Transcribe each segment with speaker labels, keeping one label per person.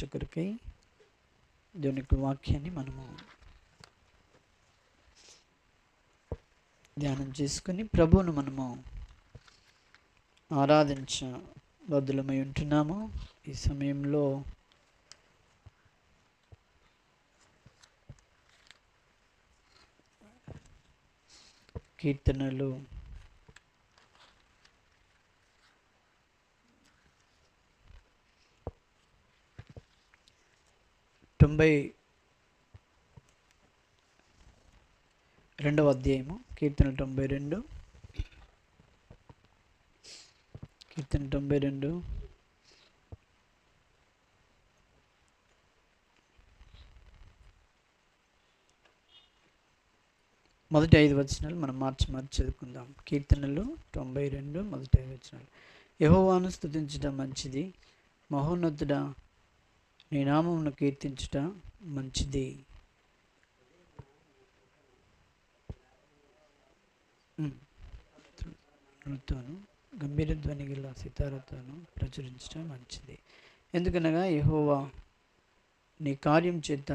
Speaker 1: గనపరచుట కొరకై దేవుని యొక్క వాక్యాన్ని మనము ధ్యానం చేసుకుని ప్రభువును మనము ఆరాధించ బద్దులమై ఉంటున్నాము. ఈ సమయంలో కీర్తనలు 92వ అధ్యాయము, కీర్తన 92, కీర్తన 92 మొదటి 5 వచనాలు మనం మార్చి చదువుకుందాం. కీర్తనలు 92 మొదటి 5 వచనాలు. యెహోవాను స్తుతించడం మంచిది, మహోన్నతుడా నీ నామమును కీర్తించుట మంచిది. గంభీర ధ్వని గల సితారతోను ప్రచురించడం మంచిది. ఎందుకనగా యెహోవా నీ కార్యం చేత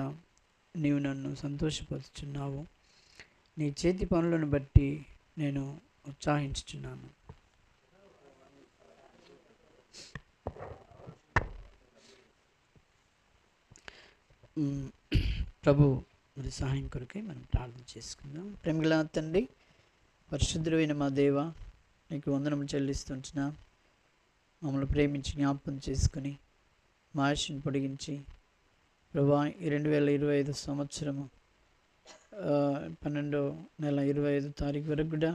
Speaker 1: నీవు నన్ను సంతోషపరుచుచున్నావు, నీ చేతి పనులను బట్టి నేను ఉత్సాహించుచున్నాను. ప్రభు మరి సహాయం కొరకై మనం ప్రార్థన చేసుకుందాం. ప్రేమగల తండ్రి, పరిశుద్ధుడైన మా దేవ, నీకు వందనములు చెల్లిస్తుంటున్నా. మమ్మల్ని ప్రేమించి జ్ఞాపకం చేసుకుని మా ఆయుష్ను పొడిగించి ప్రభా ఈ 2025 సంవత్సరము 12వ నెల 25వ తారీఖు వరకు కూడా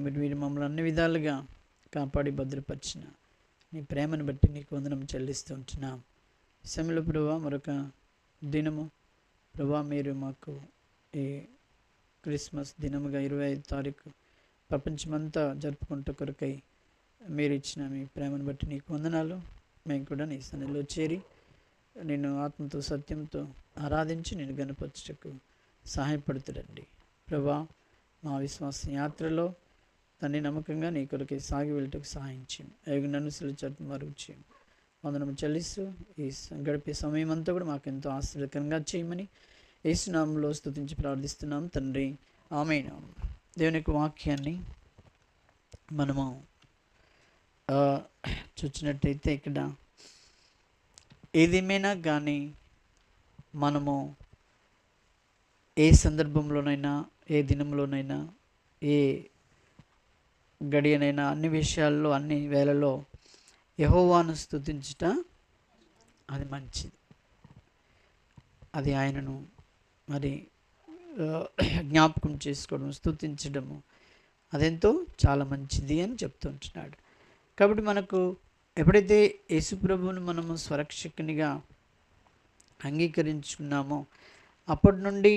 Speaker 1: మీరు మమ్మల్ని అన్ని విధాలుగా కాపాడి భద్రపరిచిన నీ ప్రేమను బట్టి నీకు వందనం చెల్లిస్తూ ఉంటున్నాం. ఈ సమయంలో ప్రభా మరొక దినము ప్రభా మీరు మాకు ఈ క్రిస్మస్ దినముగా 25వ తారీఖు ప్రపంచమంతా జరుపుకుంటూ కొరకై మీరు ఇచ్చిన మీ ప్రేమను బట్టి నీకు వందనాలు. మేము కూడా నీ సన్నిధిలో చేరి నిన్ను ఆత్మతో సత్యంతో ఆరాధించి నేను గణపరచుటకు సహాయపడుతురండి. ప్రభా మా విశ్వాస యాత్రలో తండ్రి నమ్మకంగా నీ కొరకై సాగి వెళ్ళటకు సహాయం చేయం. నన్ను సిలుచట్టు మరుగుచి వందనము చెల్లిస్తూ ఈ గడిపే సమయం అంతా కూడా మాకు ఎంతో ఆశ్చర్యకరంగా చేయమని యేసు నామములో స్తుతించి ప్రార్థిస్తున్నాం తండ్రి, ఆమేన్. దేవుని యొక్క వాక్యాన్ని మనము చూసినట్టయితే ఇక్కడ ఏదేమైనా కానీ మనము ఏ సందర్భంలోనైనా, ఏ దినంలోనైనా, ఏ గడియనైనా, అన్ని విషయాల్లో, అన్ని వేళలో యెహోవాను స్తుతించుట అది మంచిది. అది ఆయనను మరి జ్ఞాపకం చేసుకోవడం, స్తుతించడము అదెంతో చాలా మంచిది అని చెప్తుంటున్నాడు. కాబట్టి మనకు ఎప్పుడైతే యేసుప్రభువును మనము స్వరక్షకునిగా అంగీకరించుకున్నామో అప్పటి నుండి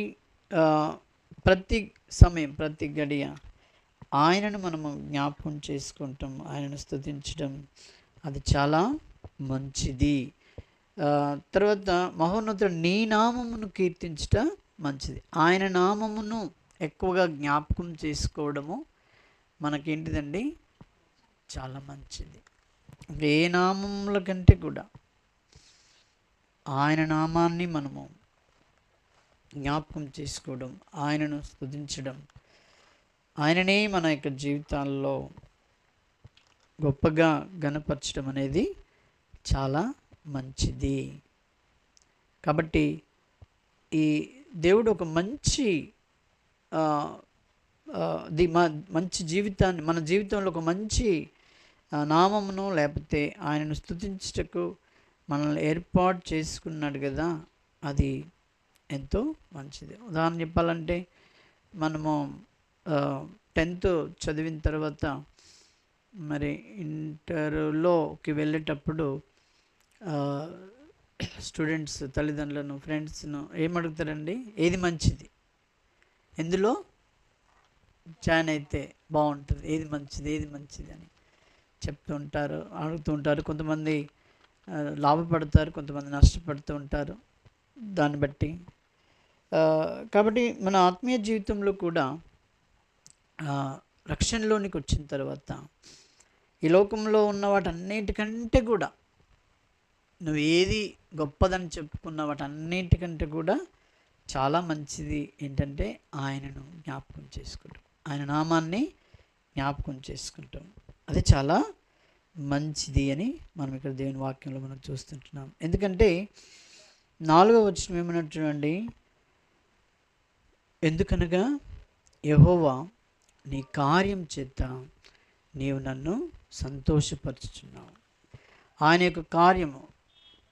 Speaker 1: ప్రతి సమయం, ప్రతి గడియ ఆయనను మనము జ్ఞాపకం చేసుకుంటాం, ఆయనను స్తుతించడం అది చాలా మంచిది. తర్వాత మహోన్నతుడు నీ నామమును కీర్తించుట మంచిది. ఆయన నామమును ఎక్కువగా జ్ఞాపకం చేసుకోవడము మనకేంటిదండి చాలా మంచిది. ఏ నామముల కంటే కూడా ఆయన నామాన్ని మనము జ్ఞాపకం చేసుకోవడం, ఆయనను స్తుతించడం, ఆయననే మన యొక్క జీవితాల్లో గొప్పగా గణపరచడం అనేది చాలా మంచిది. కాబట్టి ఈ దేవుడు ఒక మంచి మంచి జీవితాన్ని, మన జీవితంలో ఒక మంచి నామమును లేకపోతే ఆయనను స్తుతించుటకు మనల్ని ఏర్పాటు చేసుకున్నాడు కదా, అది ఎంతో మంచిది. ఉదాహరణ చెప్పాలంటే మనము 10th చదివిన తర్వాత మరి ఇంటర్లోకి వెళ్ళేటప్పుడు స్టూడెంట్స్ తల్లిదండ్రులను, ఫ్రెండ్స్ను ఏమడుగుతారండి, ఏది మంచిది, ఎందులో జాయిన్ అయితే బాగుంటుంది, ఏది మంచిది, ఏది మంచిది అని చెప్తూ ఉంటారు, అడుగుతూ ఉంటారు. కొంతమంది లాభపడతారు, కొంతమంది నష్టపడుతూ ఉంటారు దాన్ని బట్టి. కాబట్టి మన ఆత్మీయ జీవితంలో కూడా రక్షణలోనికి వచ్చిన తర్వాత ఈ లోకంలో ఉన్న వాటన్నిటికంటే కూడా నువ్వు ఏది గొప్పదని చెప్పుకున్న వాటన్నిటికంటే కూడా చాలా మంచిది ఏంటంటే ఆయనను జ్ఞాపకం చేసుకుంటాం, ఆయన నామాన్ని జ్ఞాపకం చేసుకుంటాం. అది చాలా మంచిది అని మనం ఇక్కడ దేవుని వాక్యంలో మనం చూస్తుంటున్నాం. ఎందుకంటే 4వ వచనం ఏమన్నట్టు, ఎందుకనగా యెహోవా నీ కార్యం చేత నీవు నన్ను సంతోషపరుచుచున్నావు. ఆయన యొక్క కార్యము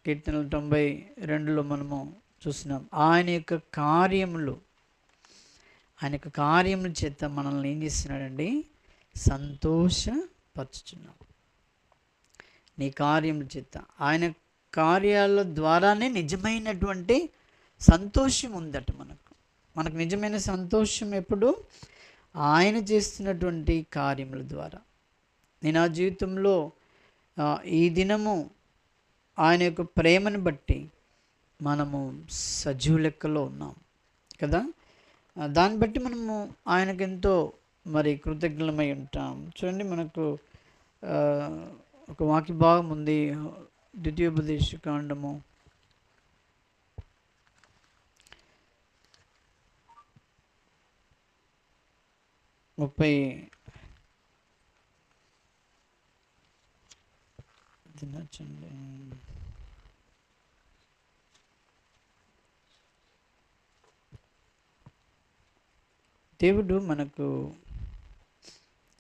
Speaker 1: కీర్తనలు 92లో మనము చూస్తున్నాం. ఆయన యొక్క కార్యముల చేత మనల్ని ఏం చేస్తున్నాడండి? సంతోషపరుచుచున్నాం. నీ కార్యముల చేత, ఆయన కార్యాల ద్వారానే నిజమైనటువంటి సంతోషం ఉందట. మనకు నిజమైన సంతోషం ఎప్పుడు? ఆయన చేస్తున్నటువంటి కార్యముల ద్వారా. నేను ఆ జీవితంలో ఈ దినము ఆయన యొక్క ప్రేమను బట్టి మనము సజీవ లెక్కలో ఉన్నాం కదా. దాన్ని బట్టి మనము ఆయనకెంతో మరి కృతజ్ఞమై ఉంటాం. చూడండి, మనకు ఒక వాక్య భాగం ఉంది, ద్వితీయోపదేశకాండము 30 తినచ్చండి. దేవుడు మనకు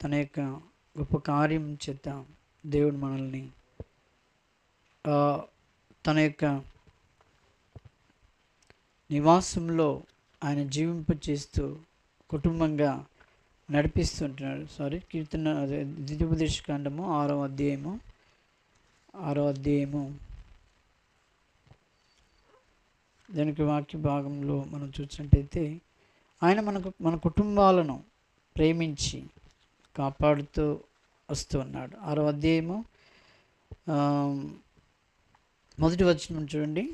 Speaker 1: తన యొక్క గొప్ప కార్యం చేత దేవుడు మనల్ని తన యొక్క నివాసంలో ఆయన జీవింపచేస్తూ కుటుంబంగా నడిపిస్తుంటున్నాడు. కీర్తన ద్వితీయోపదేశకాండము 6వ అధ్యాయము దానికి వాక్య భాగంలో మనం చూసినట్టయితే ఆయన మన కుటుంబాలను ప్రేమించి కాపాడుతూ వస్తూ ఉన్నాడు. 6వ అధ్యాయము 1వ వచనం చూడండి.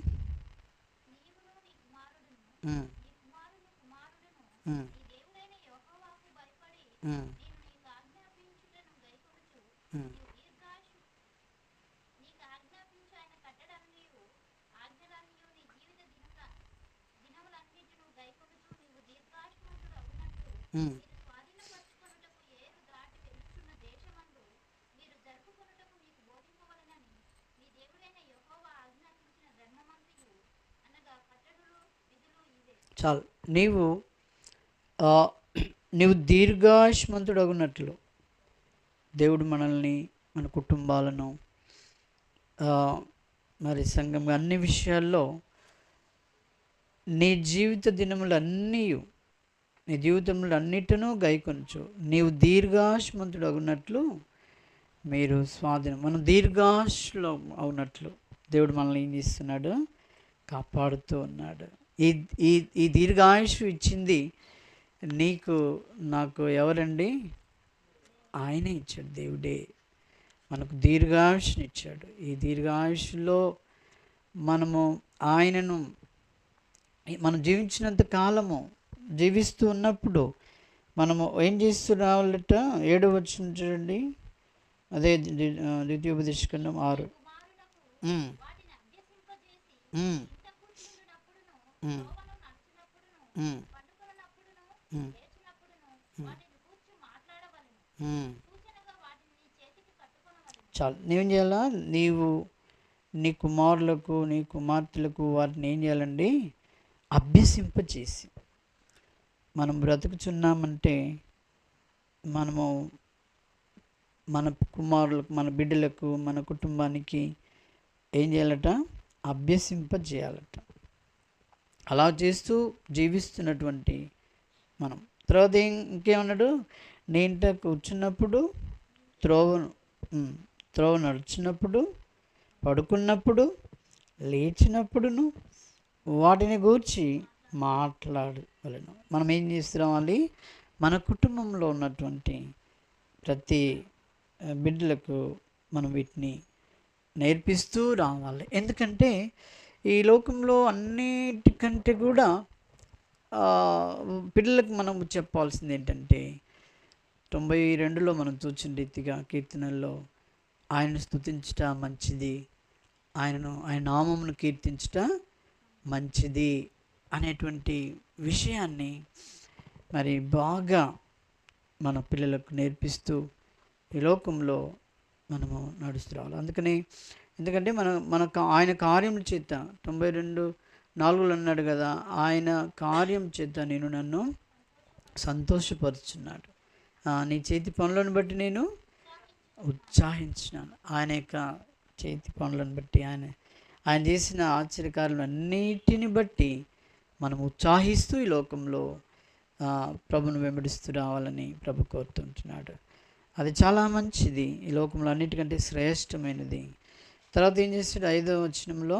Speaker 1: చాలు, నీవు దీర్ఘాయుష్మంతుడు అగున్నట్లు దేవుడు మనల్ని, మన కుటుంబాలను, మరి సంఘం అన్ని విషయాల్లో నీ జీవితంలో అన్నిటినూ గైకొనచ్చు. నీవు దీర్ఘాయుష్మంతుడు అగున్నట్లు మీరు మనం దీర్ఘాయుష్లో అవునట్లు దేవుడు మనల్ని ఏం చేస్తున్నాడు? కాపాడుతూ ఉన్నాడు. ఈ దీర్ఘాయుష్ ఇచ్చింది నీకు నాకు ఎవరండి? ఆయనే ఇచ్చాడు. దేవుడే మనకు దీర్ఘాయుష్ని ఇచ్చాడు. ఈ దీర్ఘాయుష్లో మనము ఆయనను మనం జీవించినంత కాలము జీవిస్తూ ఉన్నప్పుడు మనము ఏం చేస్తూ రావాలట? 7వ వచనం చూడండి. అదే ద్వితీయోపదేశకాండం 6. చాలు, నువ్వేం చేయాలా? నీవు నీ కుమారులకు, నీ కుమార్తెలకు వాటిని ఏం చేయాలండి? అభ్యసింపచేసి. మనం బ్రతుకుచున్నామంటే మనము మన కుమారులకు, మన బిడ్డలకు, మన కుటుంబానికి ఏం చేయాలట? అభ్యసింపజేయాలట. అలా చేస్తూ జీవిస్తున్నటువంటి మనం. తర్వాత ఇంకేమన్నాడు? నీ ఇంట కూర్చున్నప్పుడు, త్రోవ నడుచున్నప్పుడు, పడుకున్నప్పుడు, లేచినప్పుడును వాటిని గూర్చి మాట్లాడవలెను. మనం ఏం చేస్తున్నామని? మన కుటుంబంలో ఉన్నటువంటి ప్రతి బిడ్డలకు మనం వీటిని నేర్పిస్తూ రావాలి. ఎందుకంటే ఈ లోకంలో అన్నిటికంటే కూడా పిల్లలకు మనం చెప్పాల్సింది ఏంటంటే 92లో మనం చూసిన రీతిగా కీర్తనల్లో ఆయన స్తుతించట మంచిది, ఆయన నామమును కీర్తించుట మంచిది అనేటువంటి విషయాన్ని మరి బాగా మన పిల్లలకు నేర్పిస్తూ ఈ లోకంలో మనము నడుస్తూ రావాలి. ఎందుకంటే ఆయన కార్యం చేత 92:4 అన్నాడు కదా, ఆయన కార్యం చేత నేను నన్ను సంతోషపరుచున్నాడు. నీ చేతి పనులను బట్టి నేను ఉత్సాహించినాను. ఆయన యొక్క చేతి పనులను బట్టి ఆయన చేసిన ఆశ్చర్యకార్యాలు అన్నిటిని బట్టి మనం ఉత్సాహిస్తూ ఈ లోకంలో ప్రభును వెంబడిస్తూ రావాలని ప్రభు కోరుతుంటున్నాడు. అది చాలా మంచిది, ఈ లోకంలో అన్నిటికంటే శ్రేష్టమైనది. తర్వాత ఏం చేస్తాడు 5వ వచనంలో,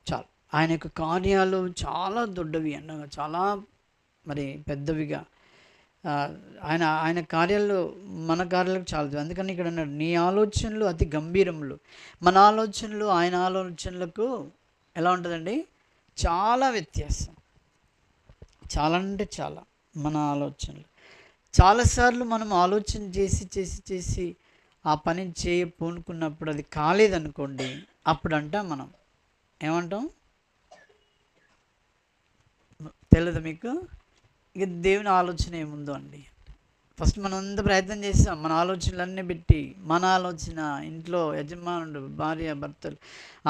Speaker 1: చాలు ఆయన యొక్క కార్యాలు చాలా దొడ్డవి అన్నగా, చాలా మరి పెద్దవిగా. ఆయన కార్యాలు మన కార్యాలకు చాలా. అందుకని ఇక్కడ అన్నాడు, నీ ఆలోచనలు అతి గంభీరములు. మన ఆలోచనలు ఆయన ఆలోచనలకు ఎలా ఉంటుందండి? చాలా వ్యత్యాసం. చాలా అంటే చాలా. మన ఆలోచనలు చాలాసార్లు మనం ఆలోచన చేసి ఆ పని పూనుకున్నప్పుడు అది కాలేదనుకోండి, అప్పుడు అంటాం మనం ఏమంటాం తెలియదు మీకు? ఇక దేవుని ఆలోచన ఏముందో అండి. ఫస్ట్ మనం అంత ప్రయత్నం చేసాం, మన ఆలోచనలన్నీ పెట్టి, మన ఆలోచన, ఇంట్లో యజమానుడు, భార్య, భర్తలు,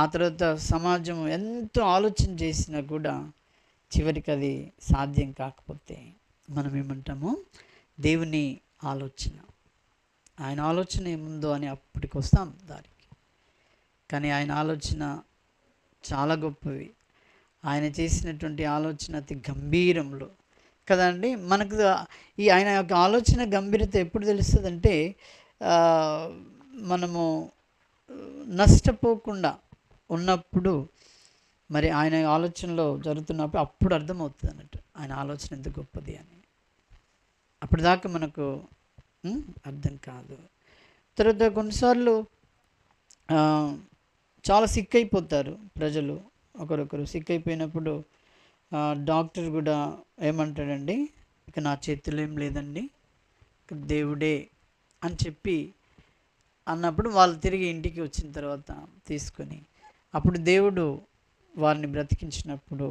Speaker 1: ఆ తర్వాత సమాజం ఎంతో ఆలోచన చేసినా కూడా చివరికి అది సాధ్యం కాకపోతే మనం ఏమంటాము? దేవుని ఆలోచన, ఆయన ఆలోచన ఏముందో అని అప్పటికి వస్తాం దానికి. కానీ ఆయన ఆలోచన చాలా గొప్పవి. ఆయన చేసినటువంటి ఆలోచన అతి గంభీరములు కదండి. మనకు ఆయన యొక్క ఆలోచన గంభీరత ఎప్పుడు తెలుస్తుందంటే, మనము నష్టపోకుండా ఉన్నప్పుడు, మరి ఆయన ఆలోచనలో జరుగుతున్నప్పుడు అప్పుడు అర్థమవుతుంది అన్నట్టు ఆయన ఆలోచన ఎంత గొప్పది అని. అప్పటిదాకా మనకు అర్థం కాదు. తర్వాత కొన్నిసార్లు చాలా సిక్ అయిపోతారు ప్రజలు. ఒకరొకరు సిక్ అయిపోయినప్పుడు డాక్టర్ కూడా ఏమంటాడండి, ఇక నా చేతిలో ఏం లేదండి, ఇక దేవుడే అని చెప్పి అన్నప్పుడు వాళ్ళు తిరిగి ఇంటికి వచ్చిన తర్వాత తీసుకొని, అప్పుడు దేవుడు వారిని బ్రతికించినప్పుడు,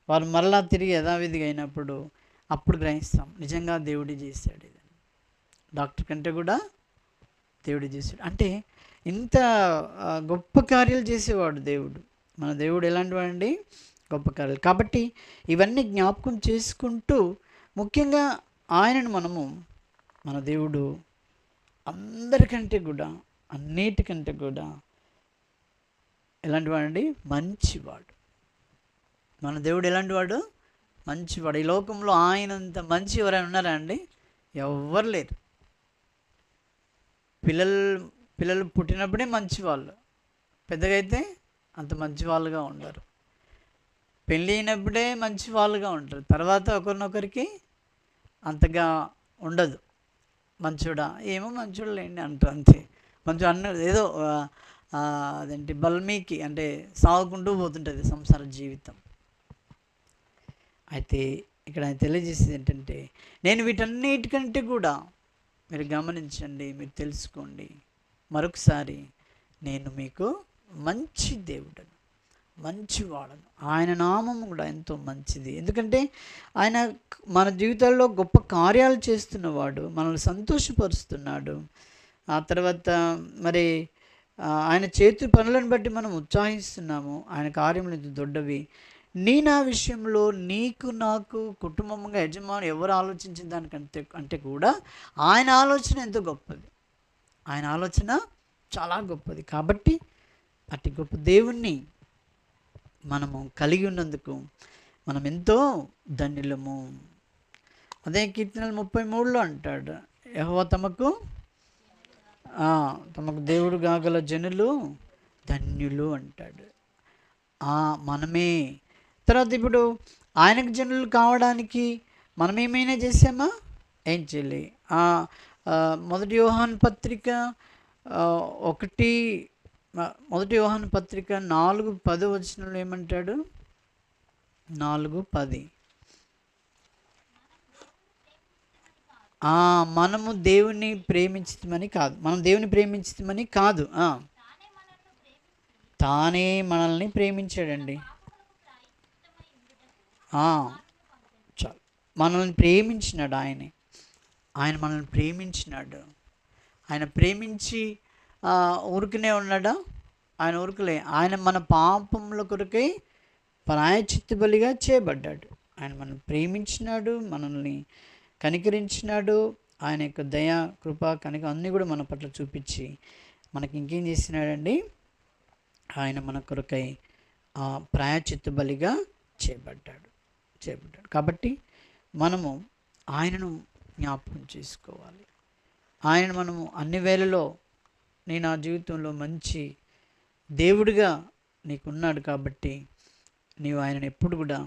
Speaker 1: వారు మరలా తిరిగి యథావిధిగా అయినప్పుడు అప్పుడు గ్రహిస్తాం నిజంగా దేవుడే చేశాడు ఇది. డాక్టర్ కంటే కూడా దేవుడే చేశాడు. అంటే ఇంత గొప్ప కార్యాలు చేసేవాడు దేవుడు. మన దేవుడు ఎలాంటి వాడండి? గొప్ప కార్యాలు. కాబట్టి ఇవన్నీ జ్ఞాపకం చేసుకుంటూ, ముఖ్యంగా ఆయనను మన దేవుడు అందరికంటే కూడా, అన్నిటికంటే కూడా ఎలాంటి వాడండి? మంచివాడు. మన దేవుడు ఎలాంటి వాడు? మంచివాడు. ఈ లోకంలో ఆయనంత మంచి ఎవరైనా ఉన్నారా అండి? ఎవ్వరు లేరు. పిల్లలు పుట్టినప్పుడే మంచివాళ్ళు, పెద్దగా అయితే అంత మంచి వాళ్ళుగా ఉండరు. పెళ్ళి అయినప్పుడే మంచి వాళ్ళుగా ఉంటారు, తర్వాత ఒకరినొకరికి అంతగా ఉండదు. మంచోడా ఏమో మంచోడు లేండి అంటారు, అంతే. మంచి ఏదో అదేంటి బల్మీకి అంటే సాగుకుంటూ పోతుంటుంది సంసార జీవితం. అయితే ఇక్కడ ఆయన తెలియజేసేది ఏంటంటే, నేను వీటన్నిటికంటే కూడా, మీరు గమనించండి, మీరు తెలుసుకోండి మరొకసారి, నేను మీకు మంచి దేవుడను, మంచివాడను. ఆయన నామం కూడా ఎంతో మంచిది. ఎందుకంటే ఆయన మన జీవితాల్లో గొప్ప కార్యాలు చేస్తున్నవాడు, మనల్ని సంతోషపరుస్తున్నాడు. ఆ తర్వాత మరి ఆయన చేతి పనులను బట్టి మనం ఉత్సాహిస్తున్నాము. ఆయన కార్యములు ఇంత దొడ్డవి. నా విషయంలో నీకు నాకు కుటుంబంగా యజమాని ఎవరు ఆలోచించిన దానికంటే అంటే కూడా ఆయన ఆలోచన ఎంతో గొప్పది. ఆయన ఆలోచన చాలా గొప్పది. కాబట్టి అతి గొప్ప దేవుణ్ణి మనము కలిగి ఉన్నందుకు మనం ఎంతో ధన్యులము. అదే కీర్తనలు 33లో అంటాడు, యెహోవా తమకు దేవుడు కాగల జనులు ధన్యులు అంటాడు. మనమే. తర్వాత ఇప్పుడు ఆయనకు జనులు కావడానికి మనం ఏమైనా చేసామా? ఏం చేయలే. మొదటి యోహాను పత్రిక 4:10 ఏమంటాడు? 4:10 మనము దేవుని ప్రేమించమని కాదు, మనం దేవుని ప్రేమించమని కాదు, తానే మనల్ని ప్రేమించాడండి. చాలు, మనల్ని ప్రేమించినాడు ఆయన మనల్ని ప్రేమించినాడు. ఆయన ప్రేమించి ఊరికనే ఉన్నాడా? ఆయన ఊరికలే, ఆయన మన పాపముల కొరకై ప్రాయశ్చిత్త బలిగా చేయబడ్డాడు. ఆయన మనల్ని ప్రేమించినాడు, మనల్ని కనికరించినాడు. ఆయన యొక్క దయ, కృప, కనిక అన్నీ కూడా మన పట్ల చూపించి మనకి ఇంకేం చేసినాడండి? ఆయన మన కొరకై ప్రాయశ్చిత్త బలిగా చేయబడ్డాడు. కాబట్టి మనము ఆయనను జ్ఞాపకం చేసుకోవాలి. ఆయన మనము అన్ని వేళలో, నేను నా జీవితంలో మంచి దేవుడిగా నీకున్నాడు కాబట్టి నీవు ఆయనను ఎప్పుడు కూడా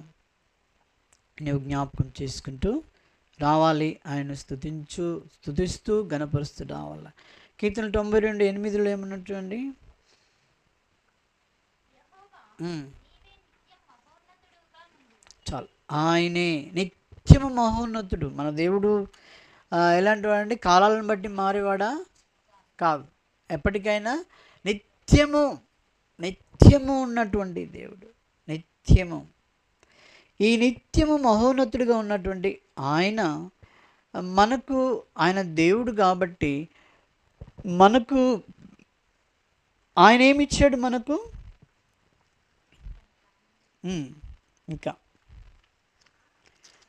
Speaker 1: నీవు జ్ఞాపకం చేసుకుంటూ రావాలి. ఆయన స్తుతిస్తూ గణపరుస్తూ రావాలి. కీర్తన 92:8 ఏమన్నట్టు అండి? చాలు, ఆయనే నిత్యము మహోన్నతుడు. మన దేవుడు ఎలాంటి వాడండి? కాలాలను బట్టి మారేవాడా కాదు, ఎప్పటికైనా నిత్యము ఉన్నటువంటి దేవుడు. నిత్యము, ఈ నిత్యము మహోన్నతుడిగా ఉన్నటువంటి ఆయన దేవుడు కాబట్టి మనకు ఆయన ఏమిచ్చాడు? మనకు ఇంకా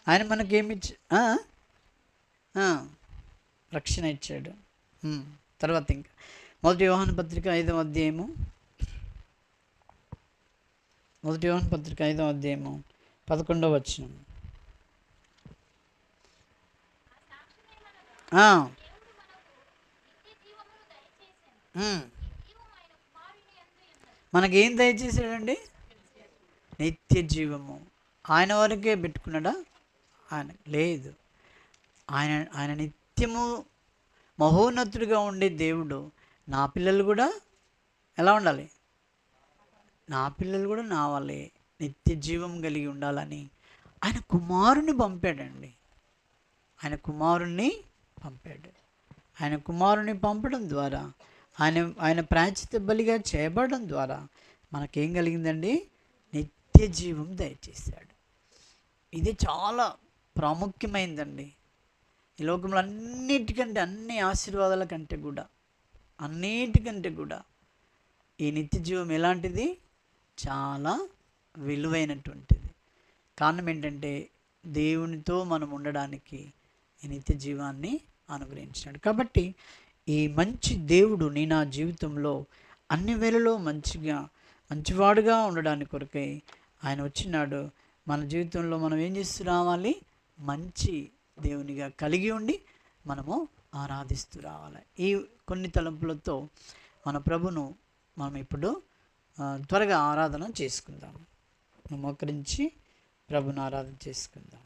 Speaker 1: ఆయన మనకేమిచ్చా? రక్షణ ఇచ్చాడు. తర్వాత ఇంకా 1 యోహాను పత్రిక 5వ అధ్యాయము 1 యోహాను పత్రిక 5వ అధ్యాయము 11వ వచనం. మనకేం దయచేసాడండి? నిత్య జీవము. ఆయన వరకే పెట్టుకున్నాడా? ఆయన లేదు. ఆయన నిత్యము మహోన్నతుడిగా ఉండే దేవుడు. నా పిల్లలు కూడా ఎలా ఉండాలి? నా పిల్లలు కూడా నా వాళ్ళే నిత్య జీవం కలిగి ఉండాలని ఆయన కుమారుని పంపాడండి. ఆయన కుమారుని పంపడం ద్వారా, ఆయన ప్రాయశ్చిత్త బలిగా చేయబడడం ద్వారా మనకేం కలిగిందండి? నిత్య జీవం దయచేశాడు. ఇది చాలా ప్రాముఖ్యమైందండి. ఈ లోకంలో అన్నిటికంటే, అన్ని ఆశీర్వాదాల కంటే కూడా, అన్నిటికంటే కూడా ఈ నిత్య జీవం ఎలాంటిది? చాలా విలువైనటువంటిది. కారణం ఏంటంటే దేవునితో మనం ఉండడానికి ఈ నిత్య జీవాన్ని అనుగ్రహించినాడు. కాబట్టి ఈ మంచి దేవుడు నా జీవితంలో అన్ని వేళలో మంచివాడుగా ఉండడానికి కొరకై ఆయన వచ్చినాడు. మన జీవితంలో మనం ఏం చేస్తూ రావాలి? మంచి దేవునిగా కలిగి ఉండి మనము ఆరాధిస్తూ రావాలి. ఈ కొన్ని తలంపులతో మన ప్రభును మనం ఇప్పుడు త్వరగా ఆరాధన చేసుకుందాం. మోకరించి ప్రభును ఆరాధన చేసుకుందాం.